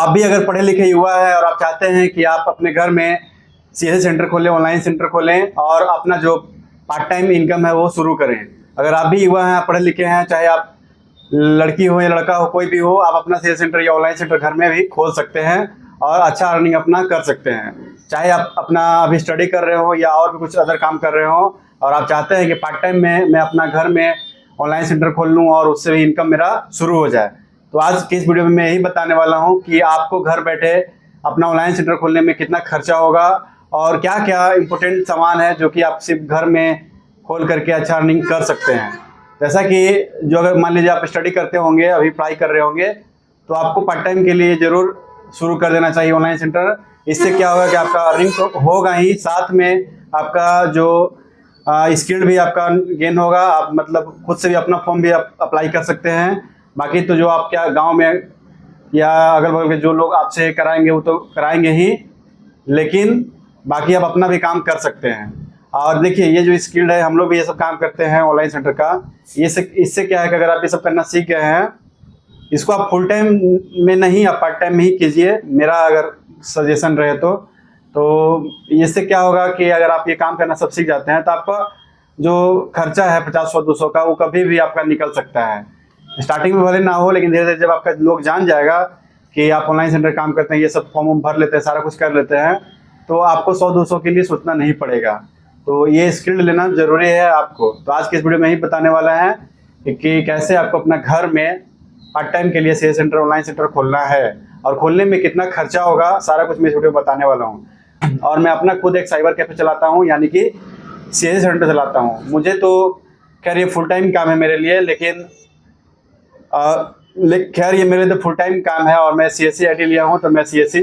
आप भी अगर पढ़े लिखे युवा है और आप चाहते हैं कि आप अपने घर में सीएससी सेंटर खोलें, ऑनलाइन सेंटर खोलें और अपना जो पार्ट टाइम इनकम है वो शुरू करें। अगर आप भी युवा हैं, आप पढ़े लिखे हैं, चाहे आप लड़की हो या लड़का हो, कोई भी हो, आप अपना सीएससी सेंटर या ऑनलाइन सेंटर घर में भी खोल सकते हैं और अच्छा अर्निंग अपना कर सकते हैं। चाहे आप अपना अभी स्टडी कर रहे हो या और भी कुछ अदर काम कर रहे हो और आप चाहते हैं कि पार्ट टाइम में मैं अपना घर में ऑनलाइन सेंटर खोल लूँ और उससे भी इनकम मेरा शुरू हो जाए, तो आज की इस वीडियो में मैं यही बताने वाला हूँ कि आपको घर बैठे अपना ऑनलाइन सेंटर खोलने में कितना खर्चा होगा और क्या क्या इंपॉर्टेंट सामान है जो कि आप सिर्फ घर में खोल करके अच्छा अर्निंग कर सकते हैं। जैसा कि जो अगर मान लीजिए आप स्टडी करते होंगे, अभी पढ़ाई कर रहे होंगे, तो आपको पार्ट टाइम के लिए ज़रूर शुरू कर देना चाहिए ऑनलाइन सेंटर। इससे क्या होगा कि आपका अर्निंग तो होगा ही, साथ में आपका जो स्किल भी आपका गेन होगा। आप मतलब खुद से भी अपना फॉर्म भी आप अप्लाई कर सकते हैं। बाकी तो जो आप क्या गांव में या अगल बगल के जो लोग आपसे कराएंगे वो तो कराएंगे ही, लेकिन बाकी आप अपना भी काम कर सकते हैं। और देखिए ये जो स्किल्ड है, हम लोग भी ये सब काम करते हैं ऑनलाइन सेंटर का। इससे क्या है कि अगर आप ये सब करना सीख गए हैं, इसको आप फुल टाइम में नहीं, आप पार्ट टाइम में ही कीजिए, मेरा अगर सजेशन रहे तो इससे क्या होगा कि अगर आप ये काम करना सब सीख जाते हैं तो आपका जो खर्चा है 50-100-200 का, वो कभी भी आपका निकल सकता है। स्टार्टिंग में भले ना हो, लेकिन धीरे धीरे जब आपका लोग जान जाएगा कि आप ऑनलाइन सेंटर काम करते हैं, ये सब फॉर्म भर लेते हैं, सारा कुछ कर लेते हैं, तो आपको 100-200 के लिए सोचना नहीं पड़ेगा। तो ये स्किल लेना ज़रूरी है आपको। तो आज के इस वीडियो में ही बताने वाला है कि कैसे आपको अपना घर में पार्ट टाइम के लिए सीएससी सेंटर, ऑनलाइन सेंटर खोलना है और खोलने में कितना खर्चा होगा, सारा कुछ मैं इस वीडियो में बताने वाला हूँ। और मैं अपना खुद एक साइबर कैफे चलाता हूँ, यानी कि सीएससी सेंटर चलाता हूँ। मुझे तो खैर ये फुल टाइम काम है मेरे लिए, लेकिन खैर ये मेरे तो फुल टाइम काम है और मैं सीएससी आईटी लिया हूँ, तो मैं सीएससी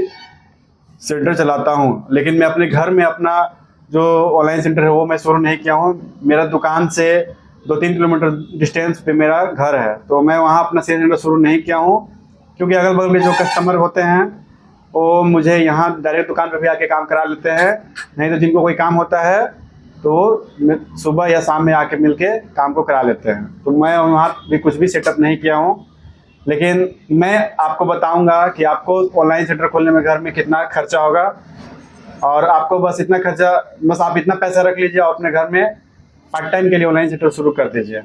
सेंटर चलाता हूँ। लेकिन मैं अपने घर में अपना जो ऑनलाइन सेंटर है वो मैं शुरू नहीं किया हूँ। मेरा दुकान से 2-3 किलोमीटर डिस्टेंस पे मेरा घर है, तो मैं वहाँ अपना सीएससी सेंटर शुरू नहीं किया हूँ, क्योंकि अगल बगल में जो कस्टमर होते हैं वो मुझे यहाँ डायरेक्ट दुकान पे भी आके काम करा लेते हैं। नहीं तो जिनको कोई काम होता है तो सुबह या शाम में आके मिलके काम को करा लेते हैं। तो मैं वहाँ भी कुछ भी सेटअप नहीं किया हूँ, लेकिन मैं आपको बताऊंगा कि आपको ऑनलाइन सेंटर खोलने में घर में कितना खर्चा होगा। और आपको बस इतना खर्चा, बस आप इतना पैसा रख लीजिए और अपने घर में पार्ट टाइम के लिए ऑनलाइन सेंटर शुरू कर दीजिए।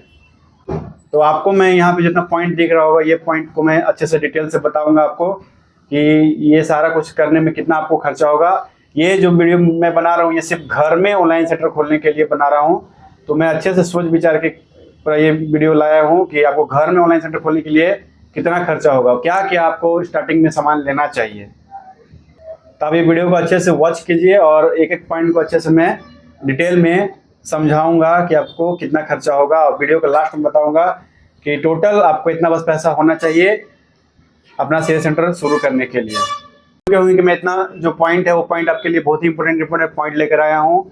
तो आपको मैं यहाँ पे जितना पॉइंट दिख रहा होगा, ये पॉइंट को मैं अच्छे से डिटेल से बताऊंगा आपको कि ये सारा कुछ करने में कितना आपको खर्चा होगा। ये जो वीडियो मैं बना रहा हूँ ये सिर्फ घर में ऑनलाइन सेंटर खोलने के लिए बना रहा हूँ, तो मैं अच्छे से सोच विचार के ये वीडियो लाया हूँ कि आपको घर में ऑनलाइन सेंटर खोलने के लिए कितना खर्चा होगा, क्या क्या आपको स्टार्टिंग में सामान लेना चाहिए। तो आप ये वीडियो को अच्छे से वॉच कीजिए और एक एक पॉइंट को अच्छे से मैं डिटेल में समझाऊंगा कि आपको कितना खर्चा होगा, और वीडियो के लास्ट में बताऊंगा कि टोटल आपको इतना बस पैसा होना चाहिए अपना सीएससी सेंटर शुरू करने के लिए। क्योंकि कि मैं इतना जो पॉइंट है वो पॉइंट आपके लिए बहुत ही इंपॉर्टेंट पॉइंट लेकर आया हूँ,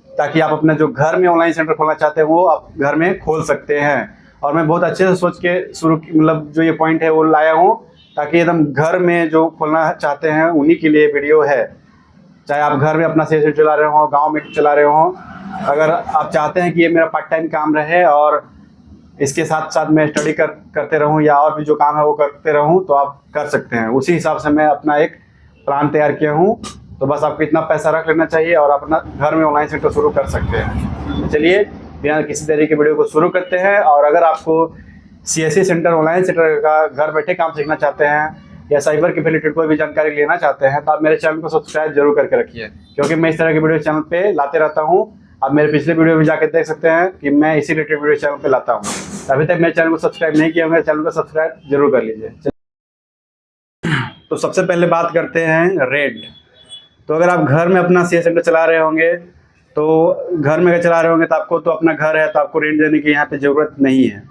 ताकि आप अपना जो घर में ऑनलाइन सेंटर खोलना चाहते हैं वो आप घर में खोल सकते हैं। और मैं बहुत अच्छे से सोच के मतलब जो ये पॉइंट है वो लाया हूँ, ताकि एकदम घर में जो खोलना चाहते हैं उन्हीं के लिए वीडियो है। चाहे आप घर में अपना सीएससी सेंटर चला रहे हो, गाँव में चला रहे हो, अगर आप चाहते हैं कि ये मेरा पार्ट टाइम काम रहे और इसके साथ साथ मैं स्टडी करते रहूं या और भी जो काम है वो करते रहूं, तो आप कर सकते हैं। उसी हिसाब से मैं अपना एक प्लान तैयार किया हूं। तो बस आपको इतना पैसा रख लेना चाहिए और अपना घर में ऑनलाइन सेंटर शुरू कर सकते हैं। चलिए बिना किसी तरीके के वीडियो को शुरू करते हैं। और अगर आपको सीएससी सेंटर, ऑनलाइन सेंटर का घर बैठे काम सीखना चाहते हैं या साइबर के रिलेटेड कोई भी जानकारी लेना चाहते हैं, तो आप मेरे चैनल को सब्सक्राइब जरूर करके रखिए, क्योंकि मैं इस तरह की वीडियो चैनल पे लाते रहता हूँ। आप मेरे पिछले वीडियो भी जाकर देख सकते हैं कि मैं इसी रिलेटेड वीडियो चैनल पे लाता हूँ। अभी तक मेरे चैनल को सब्सक्राइब नहीं किया, मेरे चैनल को सब्सक्राइब जरूर कर लीजिए। तो सबसे पहले बात करते हैं रेंट। तो अगर आप घर में अपना सीएससी सेंटर चला रहे होंगे, तो घर में अगर चला रहे होंगे तो आपको तो अपना घर है, तो आपको रेंट देने की यहाँ पे ज़रूरत नहीं है।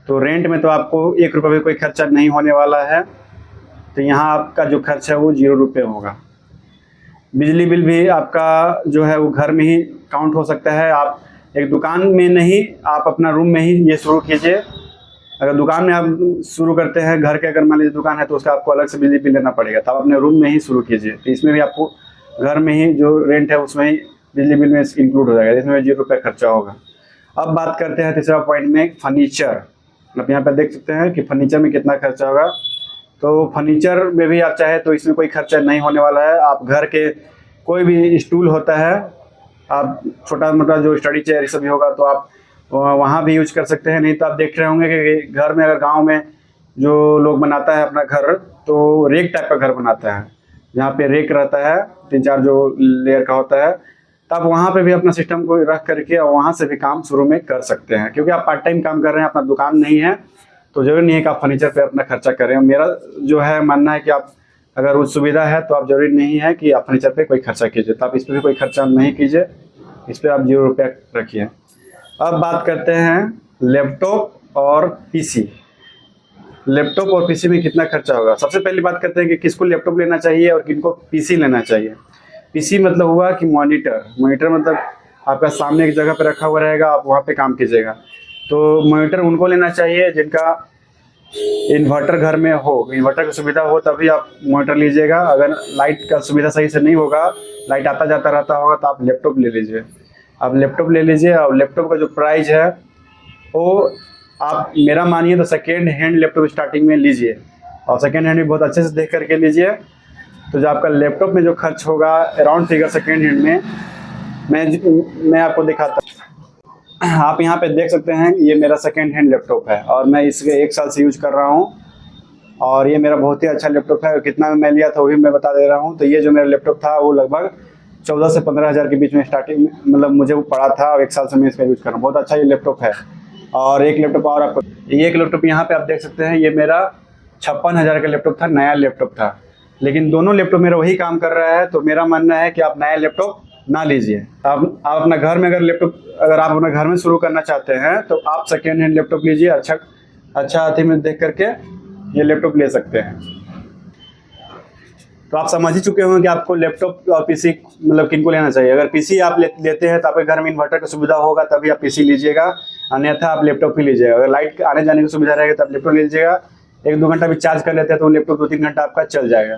तो रेंट में तो आपको 1 रुपये भी कोई खर्चा नहीं होने वाला है। तो यहाँ आपका जो खर्च है वो 0 रुपये होगा। बिजली बिल भी आपका जो है वो घर में ही काउंट हो सकता है। आप एक दुकान में नहीं, आप अपना रूम में ही ये शुरू कीजिए। अगर दुकान में आप शुरू करते हैं, घर के अगर मान लीजिए दुकान है, तो उसका आपको अलग से बिजली बिल लेना पड़ेगा, तो आप अपने रूम में ही शुरू कीजिए। तो इसमें भी आपको घर में ही जो रेंट है उसमें ही बिजली बिल में इंक्लूड हो जाएगा, इसमें 0 रुपये खर्चा होगा। अब बात करते हैं तीसरा पॉइंट में, फर्नीचर। आप यहाँ पर देख सकते हैं कि फर्नीचर में कितना खर्चा होगा। तो फर्नीचर में भी आप चाहे तो इसमें कोई खर्चा नहीं होने वाला है। आप घर के कोई भी स्टूल होता है, आप छोटा मोटा जो स्टडी चेयर सब भी होगा तो आप वहाँ भी यूज कर सकते हैं। नहीं तो आप देख रहे होंगे कि घर में अगर गांव में जो लोग बनाता है अपना घर तो रेक टाइप का घर बनाता है, जहाँ पे रेक रहता है 3-4 जो लेयर का होता है, तब वहाँ पे भी अपना सिस्टम को रख करके और वहाँ से भी काम शुरू में कर सकते हैं। क्योंकि आप पार्ट टाइम काम कर रहे हैं, अपना दुकान नहीं है, तो जरूरी नहीं है कि आप फर्नीचर पे अपना खर्चा करें। मेरा जो है मानना है कि आप अगर वो सुविधा है तो आप जरूरी नहीं है कि आप फर्नीचर पे कोई खर्चा कीजिए, तो आप इस पर भी कोई खर्चा नहीं कीजिए, इस पर आप 0 रुपया रखिए। अब बात करते हैं लैपटॉप और पीसी। लैपटॉप और पीसी में कितना खर्चा होगा। सबसे पहली बात करते हैं कि किसको लैपटॉप लेना चाहिए और किनको पीसी लेना चाहिए। पीसी मतलब हुआ कि मॉनिटर मतलब आपका सामने एक जगह पर रखा हुआ रहेगा, आप वहाँ पे काम कीजिएगा। तो मॉनिटर उनको लेना चाहिए जिनका इन्वर्टर घर में हो, इन्वर्टर की सुविधा हो तभी आप मॉनिटर लीजिएगा। अगर लाइट का सुविधा सही से नहीं होगा, लाइट आता जाता रहता होगा, तो आप लैपटॉप ले लीजिए। आप लैपटॉप ले लीजिए और लैपटॉप का जो प्राइस है वो आप मेरा मानिए तो सेकेंड हैंड लैपटॉप स्टार्टिंग में लीजिए, और सेकेंड हैंड भी बहुत अच्छे से देख करके लीजिए। तो जो आपका लैपटॉप में जो खर्च होगा अराउंड फिगर सेकेंड हैंड में मैं आपको दिखाता हूँ। आप यहाँ पे देख सकते हैं, ये मेरा सेकेंड हैंड लैपटॉप है और मैं इसके 1 साल से यूज कर रहा हूँ, और ये मेरा बहुत ही अच्छा लैपटॉप है। कितना मैं लिया था वो भी मैं बता दे रहा हूँ। तो ये जो मेरा लैपटॉप था वो लगभग 14 से 15 हज़ार के बीच में स्टार्टिंग मतलब मुझे वो पड़ा था, और 1 साल से मैं इसका यूज कर रहा हूँ। बहुत अच्छा ये लैपटॉप है। और एक लैपटॉप और आपको, एक लैपटॉप यहाँ पे आप देख सकते हैं, ये मेरा 56 हज़ार का लैपटॉप था, नया लैपटॉप था। लेकिन दोनों लैपटॉप मेरा वही काम कर रहा है, तो मेरा मानना है कि आप नया लैपटॉप ना लीजिए। आप अपना घर में अगर आप अपना घर में शुरू करना चाहते हैं तो आप सेकेंड हैंड लैपटॉप लीजिए। अच्छा अथी में देख करके ये लैपटॉप ले सकते हैं। तो आप समझ ही चुके होंगे कि आपको लैपटॉप और पीसी मतलब किनको लेना चाहिए। अगर पीसी आप लेते हैं तो आपके घर में इन्वर्टर की सुविधा होगा तभी आप पीसी लीजिएगा, अन्यथा आप लैपटॉप ही लीजिएगा। अगर लाइट आने जाने की सुविधा रहेगी तो आप लैपटॉप लीजिएगा। 1-2 घंटा भी चार्ज कर लेते हैं तो लैपटॉप 2-3 घंटा आपका चल जाएगा।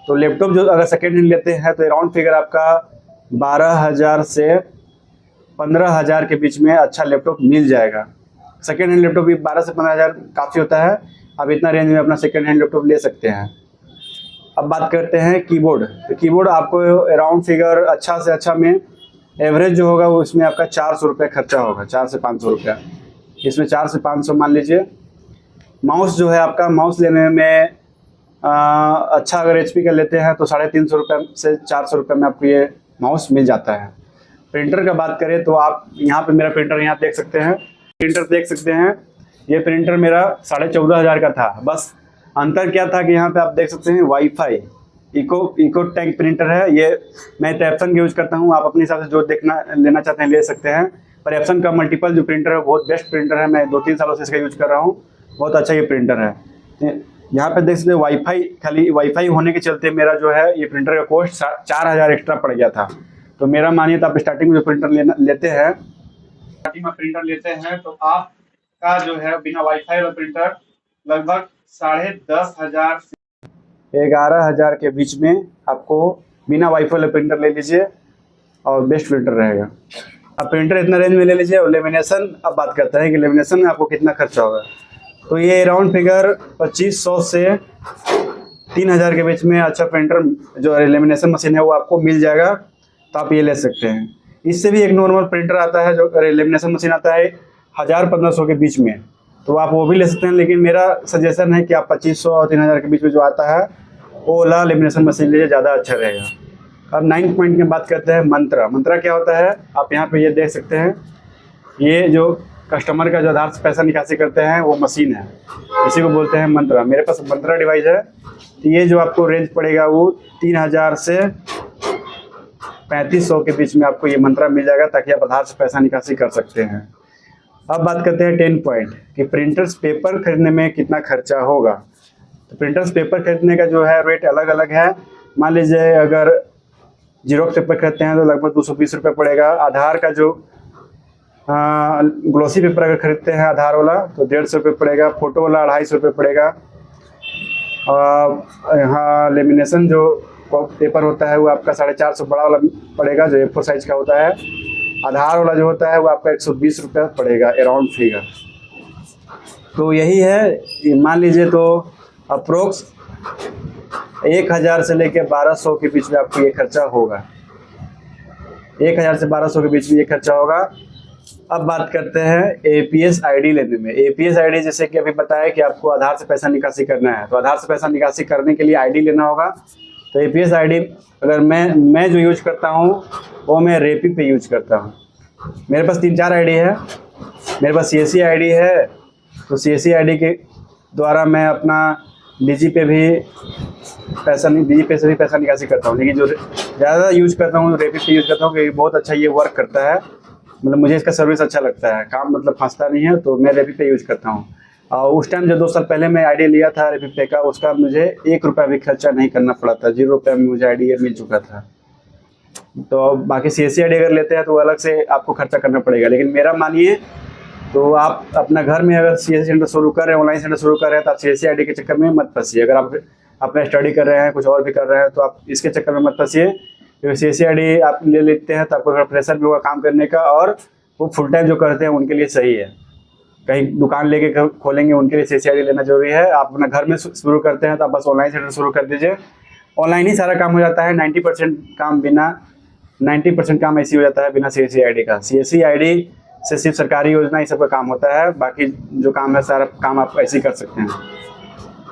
तो लैपटॉप जो अगर सेकेंड हैंड लेते हैं तो अराउंड फिगर आपका 12,000 से 15,000 के बीच में अच्छा लैपटॉप मिल जाएगा। सेकेंड हैंड लैपटॉप भी 12 से 15,000 काफ़ी होता है। आप इतना रेंज में अपना सेकेंड हैंड लैपटॉप ले सकते हैं। अब बात करते हैं कीबोर्ड। तो कीबोर्ड आपको अराउंड फिगर अच्छा से अच्छा में एवरेज जो होगा वो इसमें आपका 400 रुपये खर्चा होगा, 4 से 500 रुपया। इसमें 4 से 500 मान लीजिए। माउस जो है आपका, माउस लेने में अच्छा अगर HP का लेते हैं तो 350 रुपये से 400 रुपये में आपको ये माउस मिल जाता है। प्रिंटर का बात करें तो आप यहाँ पे मेरा प्रिंटर यहाँ देख सकते हैं, ये प्रिंटर मेरा 14,500 का था। बस अंतर क्या था कि यहाँ पे आप देख सकते हैं वाईफाई इको टैंक प्रिंटर है। ये मैं एप्सन का यूज करता हूँ, आप अपने हिसाब से जो लेना चाहते हैं ले सकते हैं। पर एप्सन का मल्टीपल जो प्रिंटर है बहुत बेस्ट प्रिंटर है। मैं 2-3 सालों से इसका यूज कर रहा हूँ, बहुत अच्छा ये प्रिंटर है। यहाँ पे देख सकते हैं खाली वाईफाई होने के चलते मेरा जो है ये प्रिंटर का कॉस्ट 4,000 एक्स्ट्रा पड़ गया था। तो मेरा मानिए तो आप स्टार्टिंग में जो प्रिंटर लेते हैं तो आपका जो है बिना वाईफाई वाला प्रिंटर लगभग 10,500 से 11,000 के बीच में आपको बिना वाईफाई वाला प्रिंटर ले लीजिए और बेस्ट प्रिंटर रहेगा। अब प्रिंटर इतना रेंज में ले लीजिए। और लेमिनेशन, अब बात करते हैं कि लेमिनेशन में आपको कितना खर्चा होगा। तो ये राउंड फिगर 2500 से 3,000 के बीच में अच्छा प्रिंटर जो लेमिनेशन मशीन है वो आपको मिल जाएगा, तो आप ये ले सकते हैं। इससे भी एक नॉर्मल प्रिंटर आता है जो लेमिनेशन मशीन आता है 1,000-1,500 के बीच में, तो आप वो भी ले सकते हैं। लेकिन मेरा सजेशन है कि आप 2500 और 3,000 के बीच में जो आता है वो वाला लेमिनेशन मशीन लीजिए, ज़्यादा अच्छा रहेगा। अब 9 पॉइंट में बात करते हैं मंत्रा क्या होता है। आप यहाँ पे ये देख सकते हैं, ये जो कस्टमर का जो आधार से पैसा निकासी करते हैं वो मशीन है, इसी को बोलते हैं मंत्रा। मेरे पास मंत्रा डिवाइस है। तो ये जो आपको रेंज पड़ेगा वो 3,000 से 3,500 के बीच में आपको ये मंत्रा मिल जाएगा, ताकि आप आधार से पैसा निकासी कर सकते हैं। अब बात करते हैं 10 पॉइंट कि प्रिंटर्स पेपर खरीदने में कितना खर्चा होगा। तो प्रिंटर्स पेपर खरीदने का जो है रेट अलग अलग है। मान लीजिए अगर जीरोक्स पेपर खरीदते हैं तो लगभग 220 रुपये पड़ेगा। आधार का जो ग्लोसी पेपर अगर खरीदते हैं आधार वाला तो 150 रुपये पड़ेगा। फोटो वाला 250 रुपये पड़ेगा। यहाँ लेमिनेशन जो पेपर होता है वो आपका 450 बड़ा वाला पड़ेगा जो A4 साइज का होता है। आधार वाला जो होता है वो आपका 120 रुपये पड़ेगा अराउंड फिगर। तो यही है, मान लीजिए तो अप्रोक्स 1000 से लेके 1200 के बीच में आपको ये खर्चा होगा। 1000 से 1200 के बीच में ये खर्चा होगा। अब बात करते हैं एपीएस आईडी लेने में। एपीएस आईडी जैसे कि अभी बताया कि आपको आधार से पैसा निकासी करना है, तो आधार से पैसा निकासी करने के लिए आईडी लेना होगा। तो एपीएस आईडी अगर मैं जो यूज करता हूँ वो मैं रेपी पे यूज करता हूँ। मेरे पास 3-4 आईडी है। मेरे पास सीएससी आईडी है, तो सीएससी आईडी के द्वारा मैं अपना डीजी पे से भी पैसा निकासी करता हूँ। लेकिन जो ज़्यादा यूज करता हूँ रेपी पे यूज करता हूँ, क्योंकि बहुत अच्छा ये वर्क करता है। मतलब मुझे इसका सर्विस अच्छा लगता है, काम मतलब फंसता नहीं है, तो मैं रेपी पे यूज करता हूँ। और उस टाइम जो 2 साल पहले मैं आईडी लिया था रेपी पे का, उसका मुझे 1 रुपया भी खर्चा नहीं करना पड़ा था। 0 रुपये में मुझे आईडी मिल चुका था। तो बाकी सीएससी आईडी अगर लेते हैं तो अलग से आपको खर्चा करना पड़ेगा। लेकिन मेरा मानिए तो आप अपना घर में अगर सीएससी सेंटर शुरू कर रहे हैं, ऑनलाइन सेंटर शुरू कर रहे हैं, तो आप सीएससी आईडी के चक्कर में मत फंसिए। अगर आप अपना स्टडी कर रहे हैं, कुछ और भी कर रहे हैं, तो आप इसके चक्कर में मत फंसिए। क्योंकि सीएससी आईडी आप ले लेते हैं तो आपको थोड़ा प्रेशर भी होगा काम करने का, और वो फुल टाइम जो करते हैं उनके लिए सही है। कहीं दुकान लेके खोलेंगे उनके लिए सीएससी आईडी लेना जरूरी है। आप अपना घर में शुरू करते हैं तो आप बस ऑनलाइन सेंटर शुरू कर दीजिए। ऑनलाइन ही सारा काम हो जाता है। 90% काम ऐसे हो जाता है बिना सीएससी आईडी का। सीएससी आईडी से सिर्फ सरकारी योजना ये सब का काम होता है, बाकी जो काम है सारा काम आप ऐसे ही कर सकते हैं।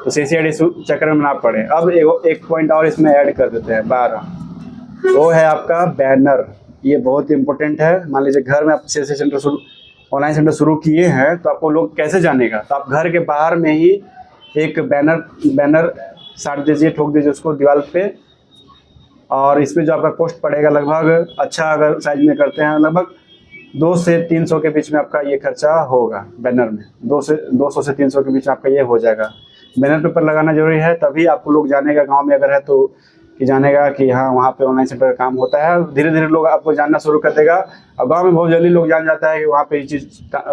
तो सीएससी आईडी चक्कर में ना पड़े। अब एक पॉइंट और इसमें ऐड कर देते हैं 12, वो है आपका बैनर। ये बहुत इंपॉर्टेंट है। मान लीजिए घर में आप सीएससी सेंटर ऑनलाइन सेंटर शुरू किए हैं, तो आपको लोग कैसे जानेगा? तो आप घर के बाहर में ही एक बैनर साट दीजिए, ठोक दीजिए उसको दीवार पे। और इसमें जो आपका कॉस्ट पड़ेगा लगभग, अच्छा अगर साइज में करते हैं, लगभग 200 से 300 के बीच में आपका ये खर्चा होगा। बैनर में 200 से 300 के बीच आपका ये हो जाएगा। बैनर पेपर लगाना जरूरी है, तभी आपको लोग जानेगा। गांव में अगर है तो कि जानेगा कि हाँ वहाँ पे ऑनलाइन सेंटर का काम होता है। धीरे धीरे लोग आपको जानना शुरू कर देगा। और गांव में बहुत जल्दी लोग जान जाता है कि वहाँ पे ये चीज़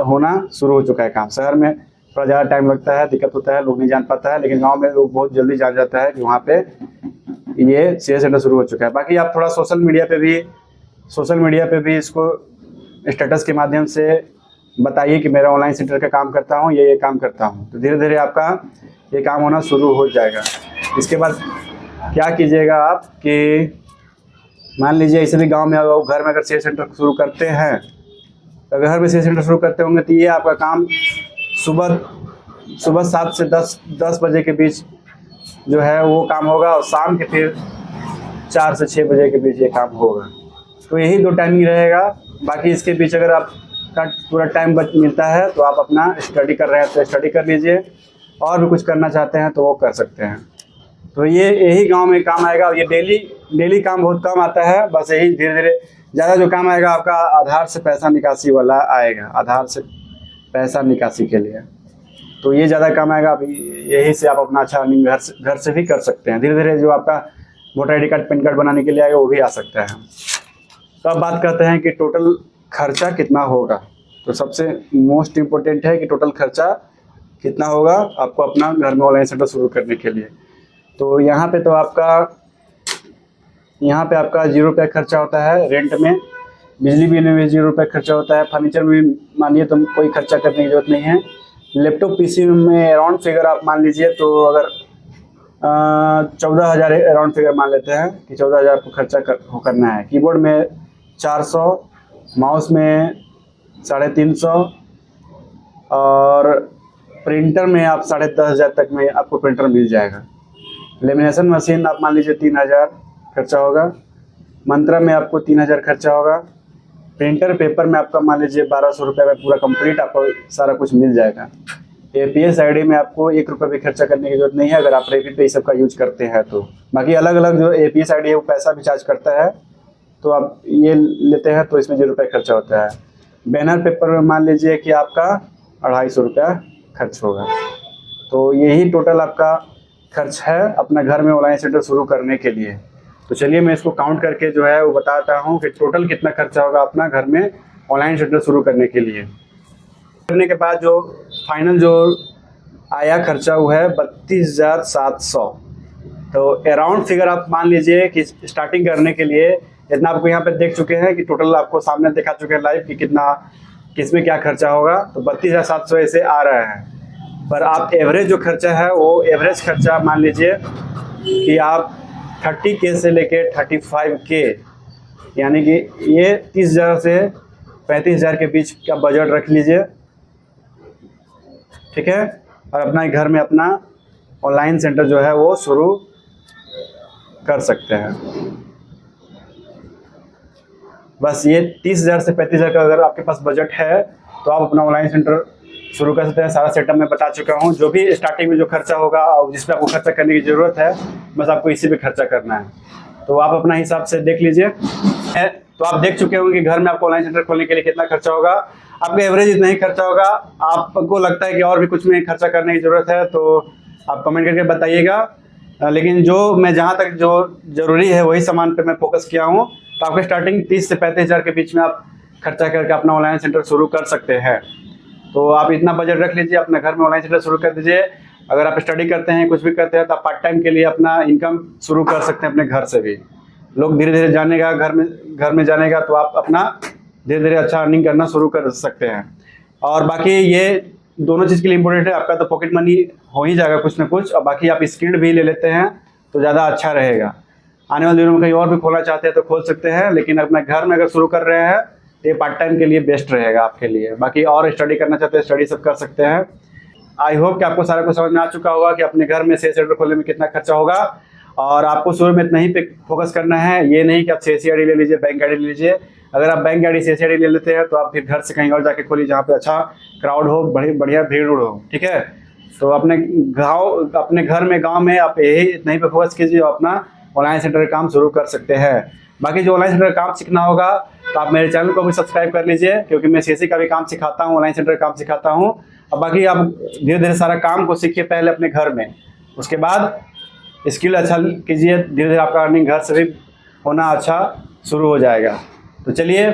होना शुरू हो चुका है काम। शहर में थोड़ा ज़्यादा टाइम लगता है, दिक्कत होता है, लोग नहीं जान पाता है। लेकिन गाँव में लोग बहुत जल्दी जान जाता है कि वहाँ पे ये सीएससी सेंटर शुरू हो चुका है। बाकी आप थोड़ा सोशल मीडिया पे भी इसको स्टेटस के माध्यम से बताइए कि मेरा ऑनलाइन सेंटर का काम करता हूँ, ये काम करता हूँ। तो धीरे धीरे आपका ये काम होना शुरू हो जाएगा। इसके बाद क्या कीजिएगा आप कि मान लीजिए इसे भी गांव में घर में अगर सीएससी सेंटर शुरू करते हैं, तो अगर घर में सीएससी सेंटर शुरू करते होंगे तो ये आपका काम सुबह 7 से 10 बजे के बीच जो है वो काम होगा, और शाम के फिर 4 से 6 बजे के बीच ये काम होगा। तो यही 2 टाइमिंग रहेगा। बाकी इसके बीच अगर आपका पूरा टाइम मिलता है तो आप अपना स्टडी कर रहे हैं तो स्टडी कर लीजिए, और भी कुछ करना चाहते हैं तो वो कर सकते हैं। तो यही गांव में काम आएगा। और ये डेली काम बहुत कम आता है। बस यही धीरे धीरे ज़्यादा जो काम आएगा आपका आधार से पैसा निकासी वाला आएगा, आधार से पैसा निकासी के लिए। तो ये ज़्यादा काम आएगा। अभी यही से आप अपना अच्छा अर्निंग घर से भी कर सकते हैं। धीरे धीरे जो आपका voter ID card, pan card बनाने के लिए आएगा वो भी आ सकता है। तो अब बात करते हैं कि टोटल खर्चा कितना होगा। तो सबसे मोस्ट इम्पोर्टेंट है कि टोटल खर्चा कितना होगा आपको अपना घर में ऑनलाइन सेंटर शुरू करने के लिए। तो यहाँ पे आपका 0 रुपये खर्चा होता है रेंट में, बिजली बिल में भी 0 रुपये खर्चा होता है, फर्नीचर में मानिए तो कोई खर्चा करने की जरूरत नहीं है। लैपटॉप PC में अराउंड फिगर आप मान लीजिए तो अगर 14,000 अराउंड फिगर मान लेते हैं कि 14,000 को खर्चा करना है। कीबोर्ड में 400, माउस में 350, और प्रिंटर में आप 10,500 तक में आपको प्रिंटर मिल जाएगा। लेमिनेशन मशीन आप मान लीजिए 3,000 खर्चा होगा। मंत्रा में आपको 3,000 खर्चा होगा। प्रिंटर पेपर में आपका मान लीजिए 1,200 रुपये में पूरा कंप्लीट आपको सारा कुछ मिल जाएगा। एपीएस आईडी में आपको 1 रुपये भी खर्चा करने की जरूरत नहीं है अगर आप रेपी पे इस सब का यूज करते हैं तो। बाकी अलग अलग जो एपीएस आईडी है वो पैसा भी चार्ज करता है, तो आप ये लेते हैं तो इसमें 0 रुपये खर्चा होता है। बैनर पेपर में मान लीजिए कि आपका 250 रुपया खर्च होगा। तो यही टोटल आपका खर्च है अपना घर में ऑनलाइन सेंटर शुरू करने के लिए। तो चलिए मैं इसको काउंट करके जो है वो बताता हूँ कि टोटल कितना खर्चा होगा अपना घर में ऑनलाइन सेंटर शुरू करने के लिए। करने के बाद जो फाइनल जो आया खर्चा वो है 32,700। तो अराउंड फिगर आप मान लीजिए कि स्टार्टिंग करने के लिए इतना आपको यहाँ पे देख चुके हैं कि टोटल आपको सामने दिखा चुके हैं लाइव कि कितना किसमें क्या खर्चा होगा। तो 32,700 ऐसे आ रहा है। पर आप एवरेज जो खर्चा है वो एवरेज खर्चा मान लीजिए कि आप 30K से लेके 35K, यानी कि ये 30,000 से 35,000 के बीच का बजट रख लीजिए, ठीक है। और अपना घर में अपना ऑनलाइन सेंटर जो है वो शुरू कर सकते हैं। बस ये 30,000 से 35,000 का अगर आपके पास बजट है तो आप अपना ऑनलाइन सेंटर शुरू कर सकते हैं। सारा सेटअप मैं बता चुका हूँ, जो भी स्टार्टिंग में जो खर्चा होगा और जिस पे आपको खर्चा करने की ज़रूरत है, बस आपको इसी पे खर्चा करना है। तो आप अपना हिसाब से देख लीजिए। तो आप देख चुके होंगे कि घर में आपको ऑनलाइन सेंटर खोलने के लिए कितना खर्चा होगा। आपका एवरेज इतना ही खर्चा होगा। आपको लगता है कि और भी कुछ में खर्चा करने की ज़रूरत है तो आप कमेंट करके बताइएगा। लेकिन जो मैं जहाँ तक जो ज़रूरी है वही सामान पे मैं फोकस किया हूँ। तो आपका स्टार्टिंग 30 से 35,000 के बीच में आप खर्चा करके अपना ऑनलाइन सेंटर शुरू कर सकते हैं। तो आप इतना बजट रख लीजिए, अपने घर में ऑनलाइन सेंटर शुरू कर दीजिए। अगर आप स्टडी करते हैं, कुछ भी करते हैं, तो आप पार्ट टाइम के लिए अपना इनकम शुरू कर सकते हैं अपने घर से भी। लोग धीरे धीरे जानेगा, घर में जानेगा तो आप अपना धीरे धीरे अच्छा अर्निंग करना शुरू कर सकते हैं। और बाकी ये दोनों चीज़ के लिए इम्पोर्टेंट है। आपका तो पॉकेट मनी हो ही जाएगा कुछ ना कुछ, और बाकी आप स्किल्ड भी ले लेते हैं तो ज़्यादा अच्छा रहेगा। आने वाले दिनों में कहीं और भी खोलना चाहते हैं तो खोल सकते हैं, लेकिन अपने घर में अगर शुरू कर रहे हैं तो ये पार्ट टाइम के लिए बेस्ट रहेगा आपके लिए। बाकी और स्टडी करना चाहते हैं, स्टडी सब कर सकते हैं। आई होप कि आपको सारा कुछ समझ में आ चुका होगा कि अपने घर में सेल्स सेंटर खोलने में कितना खर्चा होगा। और आपको शुरू में इतना ही पे फोकस करना है, ये नहीं कि आप CSC ID ले लीजिए, बैंक ID ले लीजिए। अगर आप बैंक ID CSC ID ले लेते हैं तो आप फिर घर से कहीं और जाके खोलिए जहाँ पे अच्छा क्राउड हो, बढ़िया भीड़ हो, ठीक है। तो अपने घर में गाँव में आप यही इतना ही पे फोकस कीजिए और अपना ऑनलाइन सेंटर का काम शुरू कर सकते हैं। बाकी जो ऑनलाइन सेंटर का काम सीखना होगा तो आप मेरे चैनल को भी सब्सक्राइब कर लीजिए, क्योंकि मैं CSC का भी काम सिखाता हूँ, ऑनलाइन सेंटर का काम सिखाता हूँ। और बाकी आप धीरे धीरे सारा काम को सीखिए पहले अपने घर में, उसके बाद स्किल अच्छा कीजिए, धीरे धीरे आपका अर्निंग घर से भी होना अच्छा शुरू हो जाएगा। तो चलिए,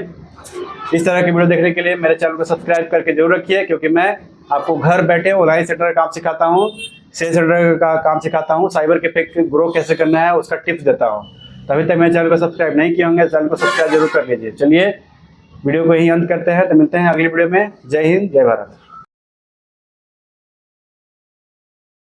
इस तरह की वीडियो देखने के लिए मेरे चैनल को सब्सक्राइब करके जरूर रखिए, क्योंकि मैं आपको घर बैठे ऑनलाइन सेंटर का काम सिखाता हूँ, सेल्स सेंटर का काम सिखाता हूँ, साइबर कैफे ग्रो कैसे करना है उसका टिप्स देता हूँ। तो अभी तक मेरे चैनल को सब्सक्राइब नहीं किए होंगे, चैनल को सब्सक्राइब जरूर कर लीजिए। चलिए, वीडियो को यहीं अंत करते हैं, तो मिलते हैं अगली वीडियो में। जय हिंद, जय भारत।